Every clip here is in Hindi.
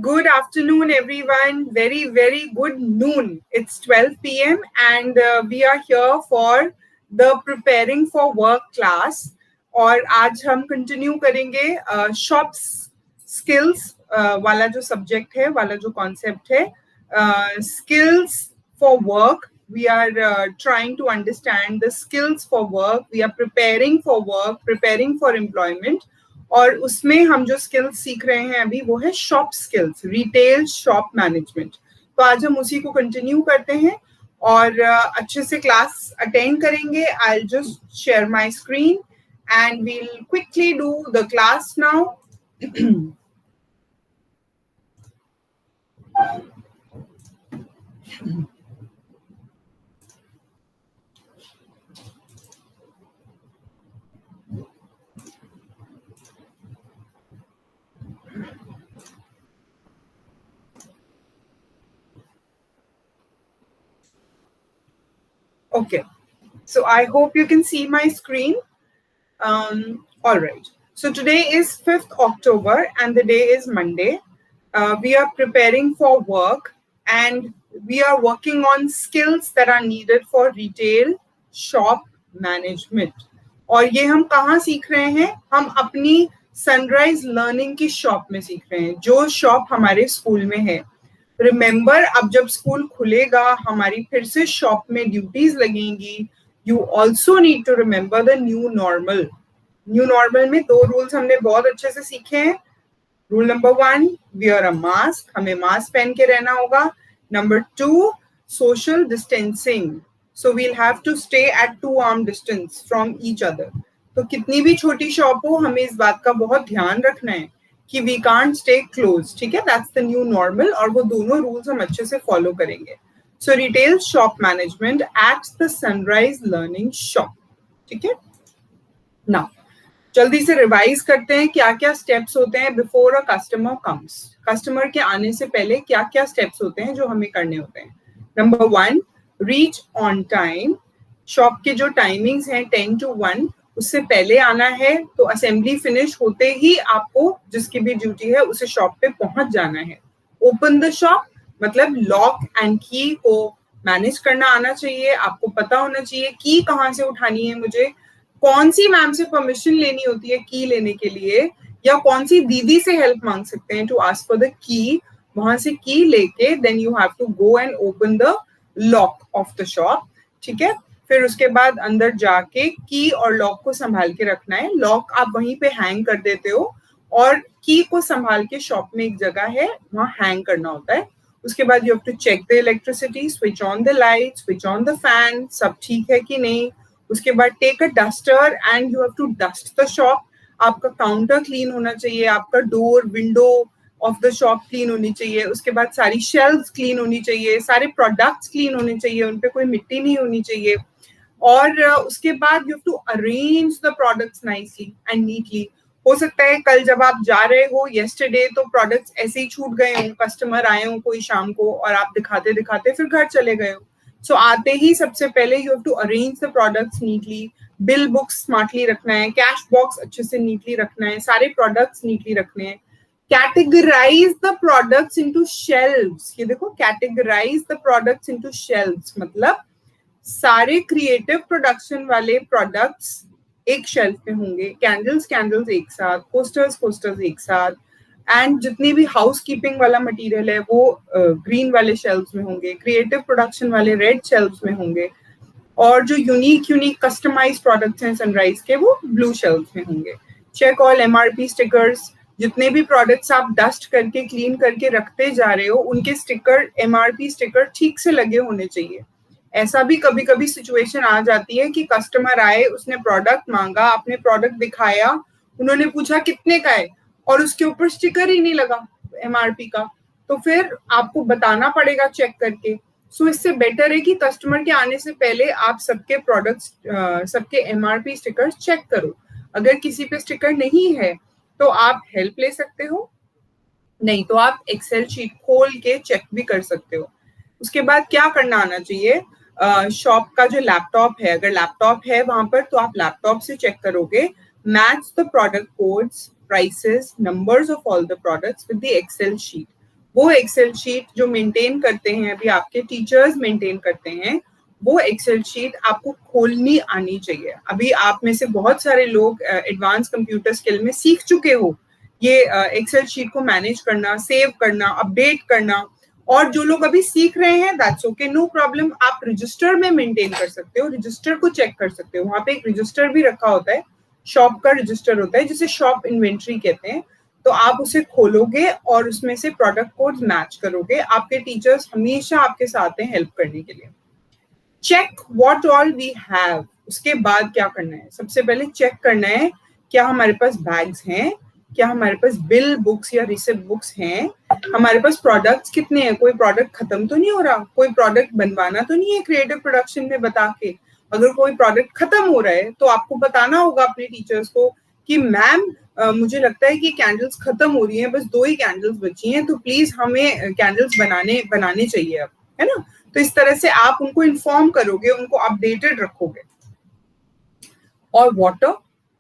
Good afternoon, everyone. Very, very good noon. It's 12 p.m. and we are here for the Preparing for Work class. और आज हम कंटिन्यू करेंगे शॉप स्किल्स वाला जो सब्जेक्ट है, वाला जो कॉन्सेप्ट है, skills for work. We are trying to understand the skills for work. We are preparing for work, preparing for employment. और उसमें हम जो स्किल्स सीख रहे हैं अभी वो है shop skills, retail shop management. तो आज हम उसी को कंटिन्यू करते हैं और अच्छे से क्लास अटेंड करेंगे. I will just share my screen and we will quickly do the class now. Okay, so I hope you can see my screen. All right. So today is 5th October and the day is Monday. We are preparing for work and we are working on skills that are needed for retail shop management. और ये हम कहाँ सीख रहे हैं? हम अपनी सनराइज लर्निंग की शॉप में सीख रहे हैं, जो शॉप हमारे स्कूल में है. रिमेंबर, अब जब स्कूल खुलेगा हमारी फिर से शॉप में ड्यूटीज लगेंगी. You also need to remember the new normal. New normal में 2 रूल्स हमने बहुत अच्छे से सीखे हैं. Rule number 1, wear a mask, हमें मास्क पहन के रहना होगा. Number 2, social distancing. So we'll have to stay at 2 arm distance from each other. तो कितनी भी छोटी शॉप हो, हमें इस बात का बहुत ध्यान रखना है कि वी कांट स्टे क्लोज. ठीक है, दैट्स द न्यू नॉर्मल और वो दोनों रूल्स हम अच्छे से फॉलो करेंगे. So retail shop management at the sunrise learning shop. ठीक है, नाउ जल्दी से रिवाइज करते हैं क्या क्या स्टेप्स होते हैं before a customer comes. Customer के आने से पहले क्या क्या स्टेप्स होते हैं जो हमें करने होते हैं. Number 1, reach on time. Shop के जो टाइमिंग्स हैं 10 to 1, उससे पहले आना है. तो असेंबली फिनिश होते ही आपको जिसकी भी ड्यूटी है उसे शॉप पे पहुंच जाना है. ओपन द शॉप मतलब लॉक एंड की को मैनेज करना आना चाहिए. आपको पता होना चाहिए की कहाँ से उठानी है, मुझे कौन सी मैम से परमिशन लेनी होती है की लेने के लिए, या कौन सी दीदी से हेल्प मांग सकते हैं to ask for the key. वहां से की लेके then you have to go and open the lock of the shop. ठीक है, फिर उसके बाद अंदर जाके की और लॉक को संभाल के रखना है. लॉक आप वहीं पे हैंग कर देते हो और की को संभाल के शॉप में एक जगह है वहां हैंग करना होता है. उसके बाद you have to check the electricity, switch on the light, switch on the fan, सब ठीक है कि नहीं. उसके बाद take a duster and you have to dust the shop. आपका काउंटर क्लीन होना चाहिए, आपका door window of the shop clean होनी चाहिए. उसके बाद सारी शेल्व्स क्लीन होनी चाहिए, सारे प्रोडक्ट्स क्लीन होने चाहिए, उन पे कोई मिट्टी नहीं होनी चाहिए. और उसके बाद you have to arrange the products nicely and neatly. हो सकता है कल जब आप जा रहे हो येस्टरडे तो प्रोडक्ट्स ऐसे ही छूट गए हों, कस्टमर आए हों कोई शाम को और आप दिखाते दिखाते फिर घर चले गए हो. सो आते ही सबसे पहले you have to arrange the products neatly. Bill books smartly रखना है, कैश बॉक्स अच्छे से नीटली रखना है, सारे प्रोडक्ट्स नीटली रखने हैं. Categorise the products into shelves. ये देखो, categorise the products into shelves मतलब सारे क्रिएटिव प्रोडक्शन वाले प्रोडक्ट्स एक शेल्फ पे होंगे. कैंडल्स एक साथ, पोस्टर्स एक साथ, एंड जितनी भी हाउस कीपिंग वाला मटेरियल है वो ग्रीन वाले शेल्फ्स में होंगे, क्रिएटिव प्रोडक्शन वाले रेड शेल्फ्स में होंगे, और जो यूनिक कस्टमाइज प्रोडक्ट्स हैं सनराइज के वो ब्लू शेल्फ्स में होंगे. Check all MRP stickers. जितने भी प्रोडक्ट्स आप डस्ट करके क्लीन करके रखते जा रहे हो उनके स्टिकर, MRP स्टिकर ठीक से लगे होने चाहिए. ऐसा भी कभी कभी सिचुएशन आ जाती है कि कस्टमर आए, उसने प्रोडक्ट मांगा, आपने प्रोडक्ट दिखाया, उन्होंने पूछा कितने का है और उसके ऊपर स्टिकर ही नहीं लगा MRP का, तो फिर आपको बताना पड़ेगा चेक करके. सो इससे बेटर है कि कस्टमर के आने से पहले आप सबके प्रोडक्ट्स, सबके MRP स्टिकर चेक करो. अगर किसी पे स्टिकर नहीं है तो आप हेल्प ले सकते हो, नहीं तो आप एक्सेल शीट खोल के चेक भी कर सकते हो. उसके बाद क्या करना आना चाहिए, शॉप का जो लैपटॉप है, अगर लैपटॉप है वहां पर तो आप लैपटॉप से चेक करोगे. Match the product codes, prices, numbers of all the products with the Excel sheet. वो एक्सेल शीट जो मेंटेन करते हैं, अभी आपके टीचर्स मेंटेन करते हैं, वो एक्सेल शीट आपको खोलनी आनी चाहिए। अभी आप में से बहुत सारे लोग एडवांस कंप्यूटर स्किल में सीख चुके हो ये एक्सेल शीट को मैनेज करना, सेव करना, अपडेट करना। और जो लोग अभी सीख रहे हैं, दैट्स ओके, नो प्रॉब्लम, आप रजिस्टर में मेंटेन कर सकते हो, रजिस्टर को चेक कर सकते हो। वहां पे एक रजिस्टर भी रखा होता है, शॉप का रजिस्टर होता है जिसे शॉप इन्वेंट्री कहते हैं। तो आप उसे खोलोगे और उसमें से प्रोडक्ट कोड मैच करोगे। आपके टीचर्स हमेशा आपके साथ हैं हेल्प करने के लिए। Check what all we have. उसके बाद क्या करना है? सबसे पहले चेक करना है क्या हमारे पास बैग्स हैं, क्या हमारे पास बिल बुक्स या रिसिप्ट बुक्स हैं, हमारे पास प्रोडक्ट्स कितने हैं, कोई प्रोडक्ट खत्म तो नहीं हो रहा, कोई प्रोडक्ट बनवाना तो नहीं है क्रिएटिव प्रोडक्शन में बता के। अगर कोई प्रोडक्ट खत्म हो रहा है तो आपको बताना होगा अपने टीचर्स को कि मैम मुझे लगता है कि कैंडल्स खत्म हो रही हैं, बस 2 ही कैंडल्स बची हैं, तो प्लीज हमें कैंडल्स बनाने चाहिए अब, है ना। तो इस तरह से आप उनको इन्फॉर्म करोगे, उनको अपडेटेड रखोगे। और वाटर,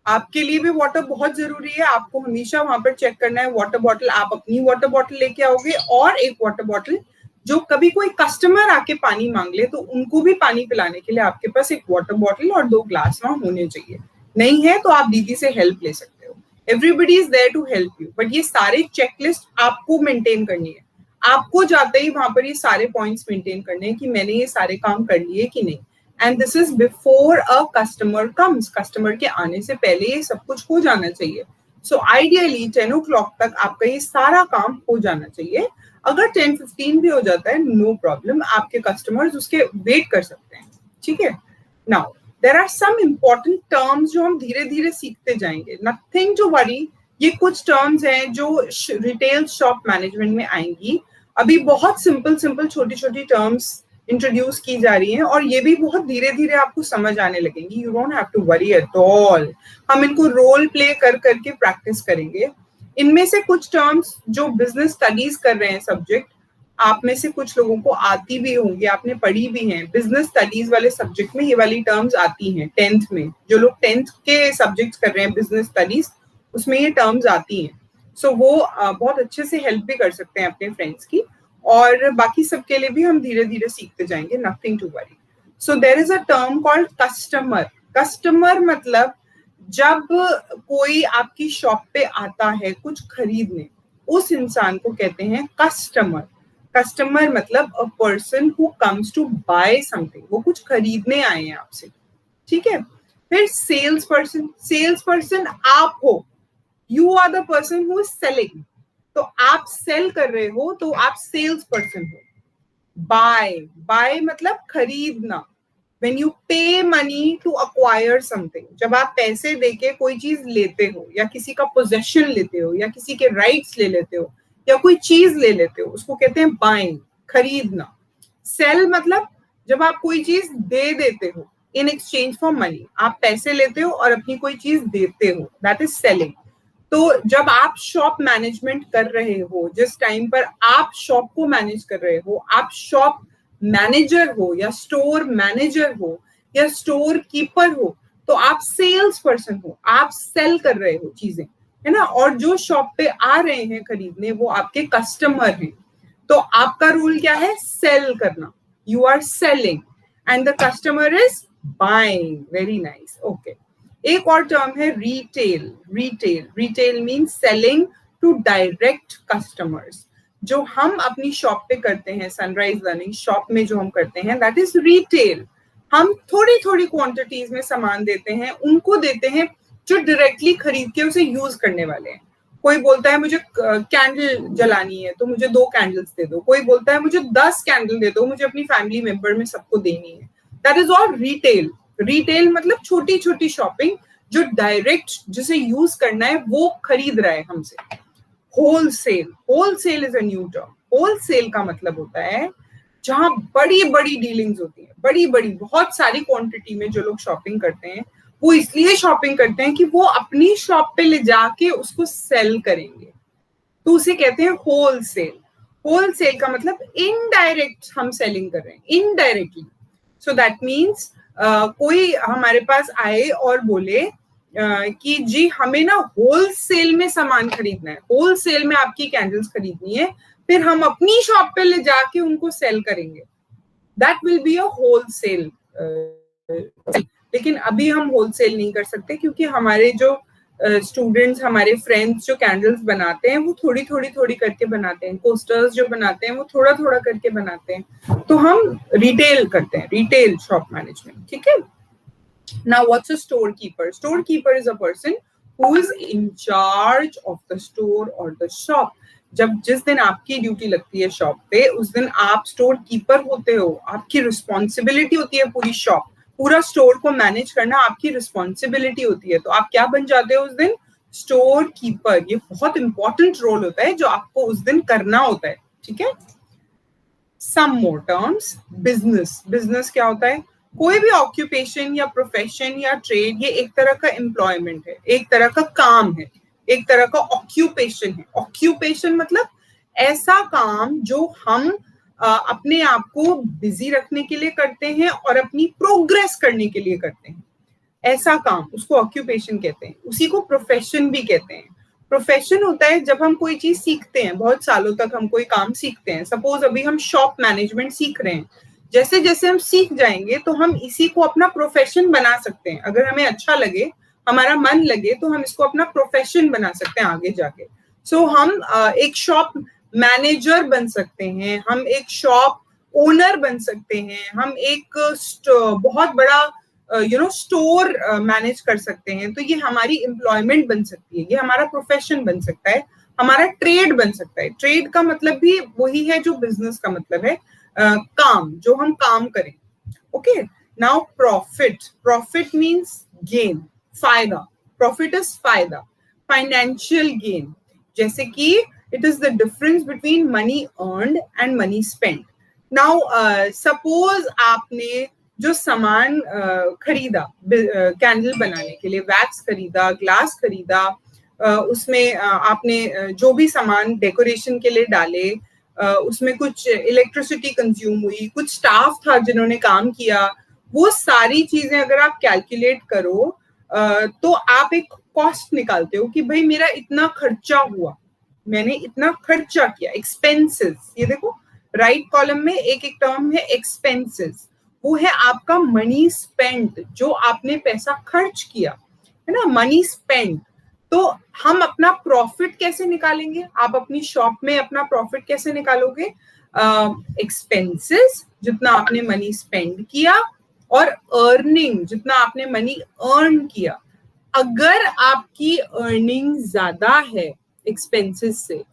आपके लिए भी वाटर बहुत जरूरी है। आपको हमेशा वहां पर चेक करना है वाटर बॉटल। आप अपनी वाटर बॉटल लेके आओगे और एक वाटर बॉटल, जो कभी कोई कस्टमर आके पानी मांग ले तो उनको भी पानी पिलाने के लिए आपके पास एक वाटर बॉटल और 2 ग्लास वहां होने चाहिए। नहीं है तो आप दीदी से हेल्प ले सकते हो। Everybody is there to help you, but ये सारे चेकलिस्ट आपको मेंटेन करनी है। आपको जाते ही वहां पर ये सारे पॉइंट्स मेंटेन करने हैं कि मैंने ये सारे काम कर लिए कि नहीं। And this is before a customer comes. Customer के आने से पहले ये सब कुछ हो जाना चाहिए। सो आइडियली 10 o'clock तक आपका ये सारा काम हो जाना चाहिए। अगर 10:15 भी हो जाता है, नो प्रॉब्लम, आपके कस्टमर्स उसके वेट कर सकते हैं। ठीक है। Now there are some important terms जो हम धीरे धीरे सीखते जाएंगे। नथिंग टू वरी, ये कुछ टर्म्स हैं जो रिटेल शॉप मैनेजमेंट में आएंगी। अभी बहुत सिंपल सिंपल छोटी छोटी टर्म्स इंट्रोड्यूस की जा रही हैं और ये भी बहुत धीरे धीरे आपको समझ आने लगेंगी। You don't have to worry at all. हम इनको रोल प्ले कर करके प्रैक्टिस करेंगे। इनमें से कुछ टर्म्स जो बिजनेस स्टडीज कर रहे हैं सब्जेक्ट, आप में से कुछ लोगों को आती भी होंगी, आपने पढ़ी भी हैं। बिजनेस स्टडीज वाले सब्जेक्ट में ये वाली टर्म्स आती हैं 10th में। जो लोग 10th के सब्जेक्ट्स कर रहे हैं बिजनेस स्टडीज, उसमें ये टर्म्स आती हैं। सो वो बहुत अच्छे से हेल्प भी कर सकते हैं अपने फ्रेंड्स की। और बाकी सबके लिए भी हम धीरे धीरे सीखते जाएंगे। Nothing to worry. So there is a term called customer. Customer मतलब जब कोई आपकी शॉप पे आता है कुछ खरीदने, उस इंसान को कहते हैं कस्टमर। कस्टमर मतलब a person who comes to buy something, वो कुछ खरीदने आए हैं आपसे। ठीक है। फिर सेल्स पर्सन। सेल्स पर्सन आप हो, you are the person who is selling. तो आप सेल कर रहे हो तो आप सेल्स पर्सन हो। बाय, बाय मतलब खरीदना। when you pay money to acquire something, जब आप पैसे देके कोई चीज लेते हो या किसी का पोजेशन लेते हो या किसी के राइट्स ले लेते हो या कोई चीज ले लेते हो, उसको कहते हैं बाइंग, खरीदना। सेल मतलब जब आप कोई चीज दे देते हो इन एक्सचेंज फॉर मनी, आप पैसे लेते हो और अपनी कोई चीज देते हो, दैट इज सेलिंग। तो जब आप शॉप मैनेजमेंट कर रहे हो, जिस टाइम पर आप शॉप को मैनेज कर रहे हो, आप शॉप मैनेजर हो या स्टोर मैनेजर हो या स्टोर कीपर हो, तो आप सेल्स पर्सन हो, आप सेल कर रहे हो चीजें, है ना। और जो शॉप पे आ रहे हैं खरीदने, वो आपके कस्टमर हैं। तो आपका रूल क्या है? सेल करना। You are selling and the customer is buying. Very nice. Okay. एक और टर्म है retail. Retail, retail means selling to direct customers. जो हम अपनी शॉप पे करते हैं, सनराइज लर्निंग शॉप में जो हम करते हैं, दैट इज रिटेल। हम थोड़ी थोड़ी क्वांटिटीज में सामान देते हैं, उनको देते हैं जो डायरेक्टली खरीद के उसे यूज करने वाले हैं। कोई बोलता है मुझे कैंडल जलानी है तो मुझे 2 कैंडल्स दे दो। कोई बोलता है मुझे 10 कैंडल दे दो, मुझे अपनी फैमिली मेंबर में सबको देनी है। That is all retail. Retail मतलब छोटी छोटी शॉपिंग, जो डायरेक्ट जिसे यूज करना है वो खरीद रहा है हमसे। Wholesale, wholesale is a new term. Wholesale का मतलब होता है जहां बड़ी बड़ी डीलिंग्स होती है, बड़ी बड़ी बहुत सारी क्वांटिटी में जो लोग शॉपिंग करते हैं, वो इसलिए शॉपिंग करते हैं कि वो अपनी शॉप पे ले जाके उसको सेल करेंगे, तो उसे कहते हैं होलसेल। होलसेल का मतलब इनडायरेक्ट हम सेलिंग कर रहे हैं, इनडायरेक्टली। सो दैट मीन्स कोई हमारे पास आए और बोले कि जी हमें ना होलसेल में सामान खरीदना है, होलसेल में आपकी कैंडल्स खरीदनी है, फिर हम अपनी शॉप पे ले जाके उनको सेल करेंगे, that will be a wholesale. लेकिन अभी हम होलसेल नहीं कर सकते क्योंकि हमारे जो स्टूडेंट्स, हमारे फ्रेंड्स जो कैंडल्स बनाते हैं वो थोड़ी थोड़ी करके बनाते हैं, कोस्टर्स जो बनाते हैं वो थोड़ा थोड़ा करके बनाते हैं, तो हम रिटेल करते हैं, रिटेल शॉप मैनेजमेंट, ठीक है। Now, what's a storekeeper? Storekeeper is a person who is in charge of the store or the shop. जब जिस दिन आपकी ड्यूटी लगती है शॉप पे, उस दिन आप स्टोर कीपर होते हो, आपकी रिस्पॉन्सिबिलिटी होती है पूरी शॉप, पूरा स्टोर को मैनेज करना आपकी रिस्पॉन्सिबिलिटी होती है, तो आप क्या बन जाते हो उस दिन? Store keeper. ये बहुत इंपॉर्टेंट रोल होता है जो आपको उस दिन करना होता है, ठीक है। सम मोर टर्म्स, बिजनेस। बिजनेस क्या होता है? कोई भी ऑक्यूपेशन या प्रोफेशन या ट्रेड, ये एक तरह का एम्प्लॉयमेंट है, एक तरह का काम है, एक तरह का ऑक्यूपेशन है। ऑक्यूपेशन मतलब ऐसा काम जो हम अपने आप को बिजी रखने के लिए करते हैं और अपनी प्रोग्रेस करने के लिए करते हैं, ऐसा काम, उसको ऑक्यूपेशन कहते हैं। उसी को प्रोफेशन भी कहते हैं। प्रोफेशन होता है जब हम कोई चीज सीखते हैं, बहुत सालों तक हम कोई काम सीखते हैं। सपोज अभी हम शॉप मैनेजमेंट सीख रहे हैं, जैसे जैसे हम सीख जाएंगे तो हम इसी को अपना प्रोफेशन बना सकते हैं। अगर हमें अच्छा लगे, हमारा मन लगे, तो हम इसको अपना प्रोफेशन बना सकते हैं आगे जाके। सो हम एक शॉप मैनेजर बन सकते हैं, हम एक शॉप ओनर बन सकते हैं, हम एक बहुत बड़ा स्टोर मैनेज कर सकते हैं। तो ये हमारी एम्प्लॉयमेंट बन सकती है, ये हमारा प्रोफेशन बन सकता है, हमारा ट्रेड बन सकता है। ट्रेड का मतलब भी वही है जो बिजनेस का मतलब है, काम, जो हम काम करें। Okay, now profit. Profit means gain, फायदा। प्रॉफिट इज फायदा, फाइनेंशियल गेन। जैसे कि it is the difference between money earned and money spent. Now suppose आपने जो सामान खरीदा कैंडल बनाने के लिए, वैक्स खरीदा, ग्लास खरीदा, उसमें आपने जो भी सामान डेकोरेशन के लिए डाले, उसमें कुछ इलेक्ट्रिसिटी कंज्यूम हुई, कुछ स्टाफ था जिन्होंने काम किया, वो सारी चीजें अगर आप कैलकुलेट करो तो आप एक कॉस्ट निकालते हो कि भाई मेरा इतना खर्चा हुआ, मैंने इतना खर्चा किया। एक्सपेंसेस, ये देखो राइट कॉलम में एक एक टर्म है एक्सपेंसेस, वो है आपका मनी स्पेंट, जो आपने पैसा खर्च किया, है ना, मनी स्पेंट। तो हम अपना प्रॉफिट कैसे निकालेंगे? आप अपनी शॉप में अपना प्रॉफिट कैसे निकालोगे? एक्सपेंसेस, जितना आपने मनी स्पेंड किया, और अर्निंग, जितना आपने मनी अर्न किया। अगर आपकी अर्निंग ज्यादा है एक्सपेंसेस से,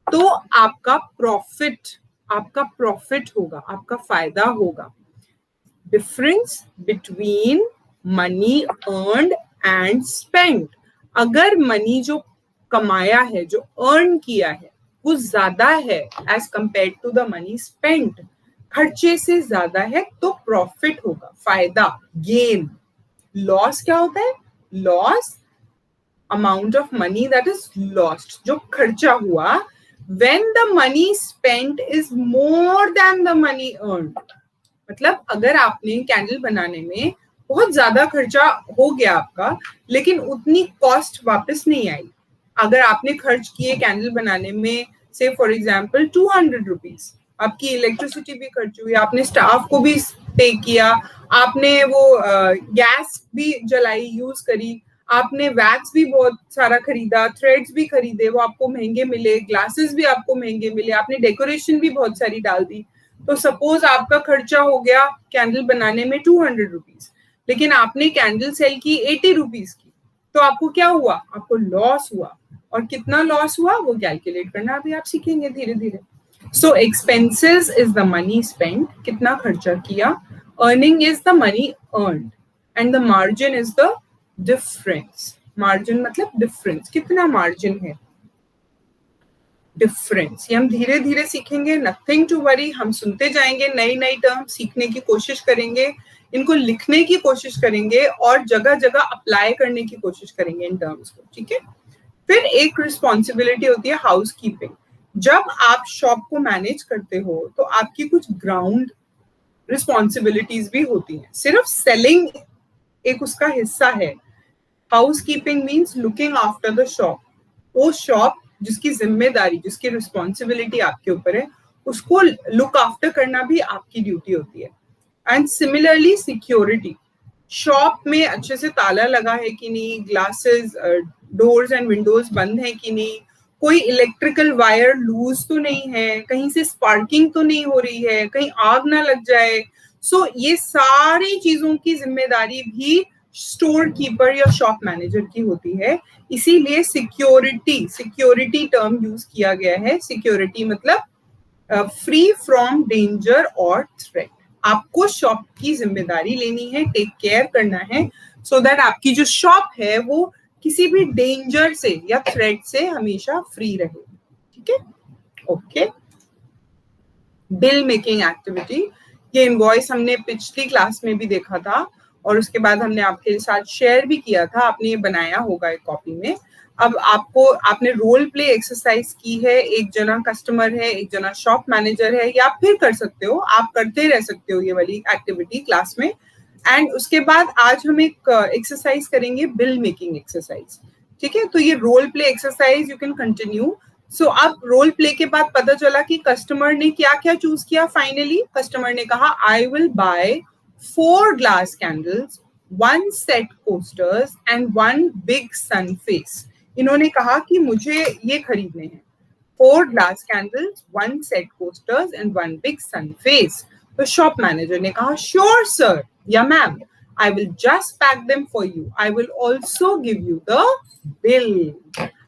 तो आपका प्रॉफिट होगा, आपका फायदा होगा। Difference between money earned and spend. अगर मनी जो कमाया है, जो अर्न किया है, वो ज्यादा है as compare to the money spent, खर्चे से ज्यादा है, तो प्रॉफिट होगा, फायदा, गेन। लॉस क्या होता है? Loss, amount of money that is lost, जो खर्चा हुआ। when the money spent is more than the money earned, मतलब अगर आपने कैंडल बनाने में बहुत ज्यादा खर्चा हो गया आपका, लेकिन उतनी कॉस्ट वापस नहीं आई। अगर आपने खर्च किए कैंडल बनाने में से फॉर एग्जांपल 200 रुपीज, आपकी इलेक्ट्रिसिटी भी खर्च हुई, आपने स्टाफ को भी पे किया, आपने वो गैस भी जलाई, यूज करी, आपने वैक्स भी बहुत सारा खरीदा, थ्रेड्स भी खरीदे, वो आपको महंगे मिले, ग्लासेस भी आपको महंगे मिले, आपने डेकोरेशन भी बहुत सारी डाल दी। तो सपोज आपका खर्चा हो गया कैंडल बनाने में 200 रुपीज, लेकिन आपने कैंडल सेल की 80 रुपीज की, तो आपको क्या हुआ? आपको लॉस हुआ। और कितना लॉस हुआ वो कैलकुलेट करना अभी आप सीखेंगे धीरे धीरे। So expenses is the money spend, कितना खर्चा किया, earning is the money earned, and the margin is the difference. Margin मतलब डिफरेंस, कितना मार्जिन है, डिफरेंस। ये हम धीरे धीरे सीखेंगे, नथिंग टू वरी। हम सुनते जाएंगे, नई नई टर्म सीखने की कोशिश करेंगे, इनको लिखने की कोशिश करेंगे और जगह जगह अप्लाई करने की कोशिश करेंगे इन टर्म्स को, ठीक है। फिर एक रिस्पॉन्सिबिलिटी होती है हाउस कीपिंग। जब आप शॉप को मैनेज करते हो तो आपकी कुछ ग्राउंड रिस्पॉन्सिबिलिटीज भी होती हैं, सिर्फ सेलिंग एक उसका हिस्सा है। House keeping means looking after the shop. वो शॉप जिसकी जिम्मेदारी, जिसकी रिस्पॉन्सिबिलिटी आपके ऊपर है, उसको लुक आफ्टर करना भी आपकी ड्यूटी होती है. एंड सिमिलरली सिक्योरिटी, शॉप में अच्छे से ताला लगा है कि नहीं, ग्लासेस, डोर्स एंड विंडोज बंद है कि नहीं, कोई इलेक्ट्रिकल वायर लूज तो नहीं है, कहीं से स्पार्किंग तो नहीं हो रही है, कहीं आग ना लग जाए. सो ये सारी चीजों की जिम्मेदारी भी स्टोर कीपर या शॉप मैनेजर की होती है. इसीलिए सिक्योरिटी टर्म यूज किया गया है. सिक्योरिटी मतलब फ्री फ्रॉम डेंजर और थ्रेट. आपको शॉप की जिम्मेदारी लेनी है, टेक केयर करना है, सो दैट आपकी जो शॉप है वो किसी भी डेंजर से या थ्रेट से हमेशा फ्री रहे. ठीक है, ओके. बिल मेकिंग एक्टिविटी, ये इनवॉइस हमने पिछली क्लास में भी देखा था और उसके बाद हमने आपके साथ शेयर भी किया था. आपने ये बनाया होगा एक कॉपी में. अब आपने रोल प्ले एक्सरसाइज की है. एक जना कस्टमर है, एक जना शॉप मैनेजर है, या फिर कर सकते हो, आप करते रह सकते हो ये वाली एक्टिविटी क्लास में. एंड उसके बाद आज हम एक एक्सरसाइज करेंगे, बिल मेकिंग एक्सरसाइज. ठीक है, तो ये role play exercise you can continue. So अब रोल प्ले के बाद पता चला कि कस्टमर ने क्या क्या चूज किया. फाइनली कस्टमर ने कहा I will buy 4 glass candles, 1 set coasters and 1 big sun face. इन्होंने कहा कि मुझे ये खरीदने हैं, 4 glass candles, 1 set coasters and 1 big sun face. तो शॉप मैनेजर ने कहा श्योर सर या ma'am, I will just pack them for you. I will also give you the bill.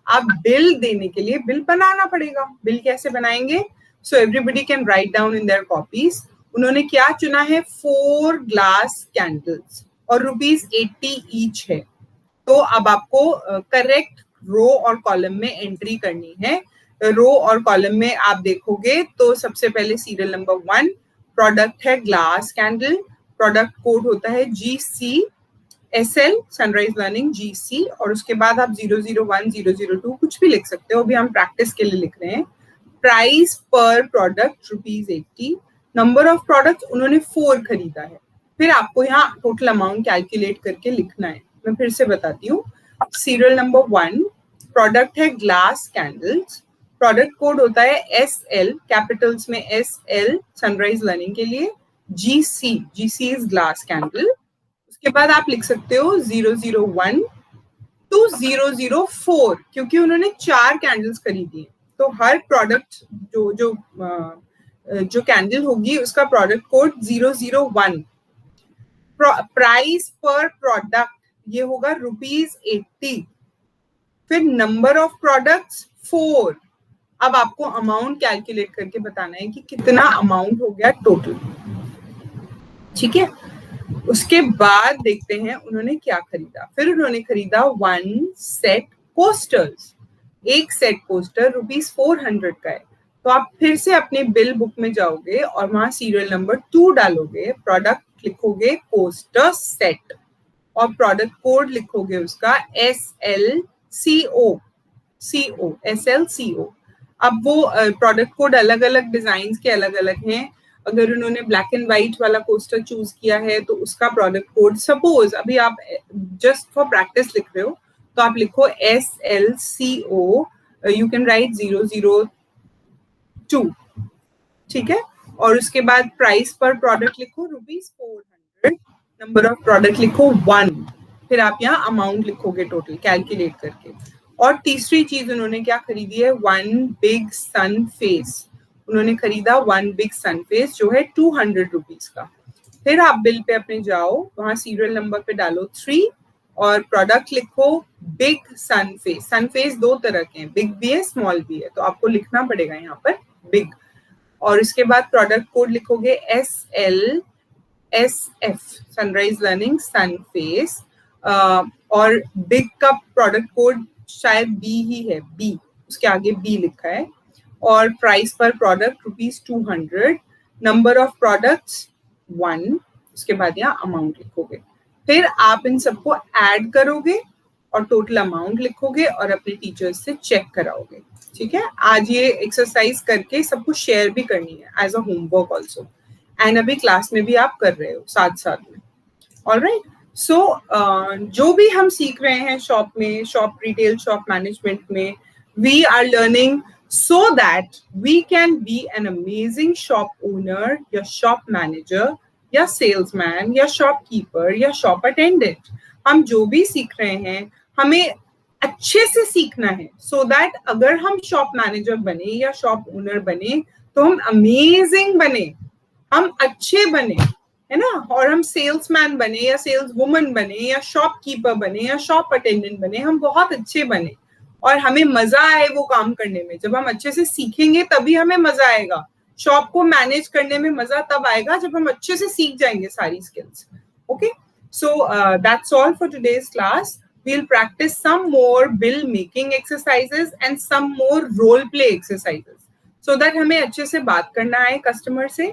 आप बिल देने के लिए बिल बनाना पड़ेगा. बिल कैसे बनाएंगे? So everybody can write down in their copies. उन्होंने क्या चुना है? 4 glass candles और ₹80 ईच है. तो अब आपको करेक्ट रो और कॉलम में एंट्री करनी है. रो और कॉलम में आप देखोगे तो सबसे पहले सीरियल नंबर 1 प्रोडक्ट है ग्लास कैंडल. प्रोडक्ट कोड होता है GCSL, सनराइज लर्निंग GC. और उसके बाद आप 001, 002 कुछ भी लिख सकते हो. अभी हम प्रैक्टिस के लिए लिख रहे हैं. प्राइस पर प्रोडक्ट ₹80. नंबर ऑफ प्रोडक्ट उन्होंने 4 खरीदा है. फिर आपको यहाँ टोटल अमाउंट कैलकुलेट करके लिखना है. मैं फिर से बताती हूँ. सीरियल नंबर 1 प्रोडक्ट है ग्लास कैंडल्स. प्रोडक्ट कोड होता है SL, कैपिटल्स में SL सनराइज लर्निंग के लिए. GC is glass candle. उसके बाद आप लिख सकते हो 001 to 004, क्योंकि उन्होंने 4 कैंडल्स खरीदी है. तो हर प्रोडक्ट जो कैंडल होगी उसका प्रोडक्ट कोड 001. प्राइस पर प्रोडक्ट ये होगा ₹80. फिर नंबर ऑफ प्रोडक्ट्स 4. अब आपको अमाउंट कैलकुलेट करके बताना है कि कितना अमाउंट हो गया टोटल. ठीक है, उसके बाद देखते हैं उन्होंने क्या खरीदा. फिर उन्होंने खरीदा 1 सेट कोस्टर्स. एक सेट कोस्टर ₹400 का है. तो आप फिर से अपने बिल बुक में जाओगे और वहां सीरियल नंबर 2 डालोगे, प्रोडक्ट लिखोगे कोस्टर सेट और प्रोडक्ट कोड लिखोगे उसका SLCO. अब वो प्रोडक्ट कोड अलग अलग डिजाइन के अलग अलग हैं. अगर उन्होंने ब्लैक एंड व्हाइट वाला कोस्टर चूज किया है तो उसका प्रोडक्ट कोड, सपोज अभी आप जस्ट फॉर प्रैक्टिस लिख रहे हो तो आप लिखो SLCO. You can write 002. ठीक है, और उसके बाद प्राइस पर प्रोडक्ट लिखो ₹400. नंबर ऑफ प्रोडक्ट लिखो 1. फिर आप यहाँ अमाउंट लिखोगे टोटल कैलकुलेट करके. और तीसरी चीज उन्होंने क्या खरीदी है? 1 बिग सन फेस. उन्होंने खरीदा 1 बिग सन फेस जो है ₹200 का. फिर आप बिल पे अपने जाओ, वहां सीरियल नंबर पे डालो 3 और प्रोडक्ट लिखो बिग सन फेस. सन फेस 2 तरह के हैं, बिग भी है स्मॉल भी है, तो आपको लिखना पड़ेगा यहाँ पर बिग. और इसके बाद प्रोडक्ट कोड लिखोगे SLSF, सनराइज लर्निंग सन फेस. और बिग का प्रोडक्ट कोड शायद B ही है, B, उसके आगे B लिखा है. और प्राइस पर प्रोडक्ट ₹200. Number of products 1. उसके बाद यहाँ अमाउंट लिखोगे. फिर आप इन सबको ऐड करोगे और टोटल अमाउंट लिखोगे और अपने टीचर्स से चेक कराओगे. ठीक है, आज ये एक्सरसाइज करके सबको शेयर भी करनी है as a homework also. And अभी क्लास में भी आप कर रहे हो साथ साथ में. ऑलराइट. सो जो भी हम सीख रहे हैं शॉप में, शॉप रिटेल शॉप मैनेजमेंट में, We are learning so that we can be an amazing shop owner, या shop manager, या salesman, या shopkeeper, या shop attendant. हम जो भी सीख रहे हैं हमें अच्छे से सीखना है, so that अगर हम shop manager बने या shop owner बने तो हम amazing बने, हम अच्छे बने, है ना, और हम सेल्समैन बने या सेल्स वुमन बने या शॉपकीपर बने या शॉप अटेंडेंट बने, हम बहुत अच्छे बने और हमें मजा आए वो काम करने में. जब हम अच्छे से सीखेंगे तभी हमें मजा आएगा. शॉप को मैनेज करने में मजा तब आएगा जब हम अच्छे से सीख जाएंगे सारी skills. Okay, so that's all for today's class. We'll practice some more bill making exercises and some more role play exercises so that हमें अच्छे से बात करना आए कस्टमर से,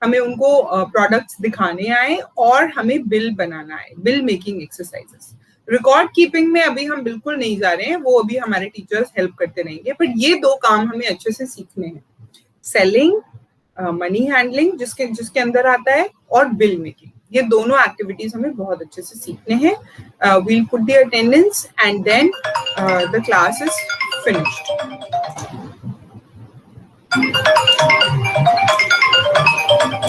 हमें उनको प्रोडक्ट्स दिखाने आए और हमें बिल बनाना आए. Bill making exercises. Record keeping में अभी हम बिल्कुल नहीं जा रहे हैं, वो अभी हमारे टीचर्स हेल्प करते रहेंगे, बट ये दो काम हमें अच्छे से सीखने हैं. सेलिंग, मनी हैंडलिंग जिसके अंदर आता है, और बिल मेकिंग. ये दोनों एक्टिविटीज हमें बहुत अच्छे से सीखने हैं. We'll put the attendance and then the class is finished.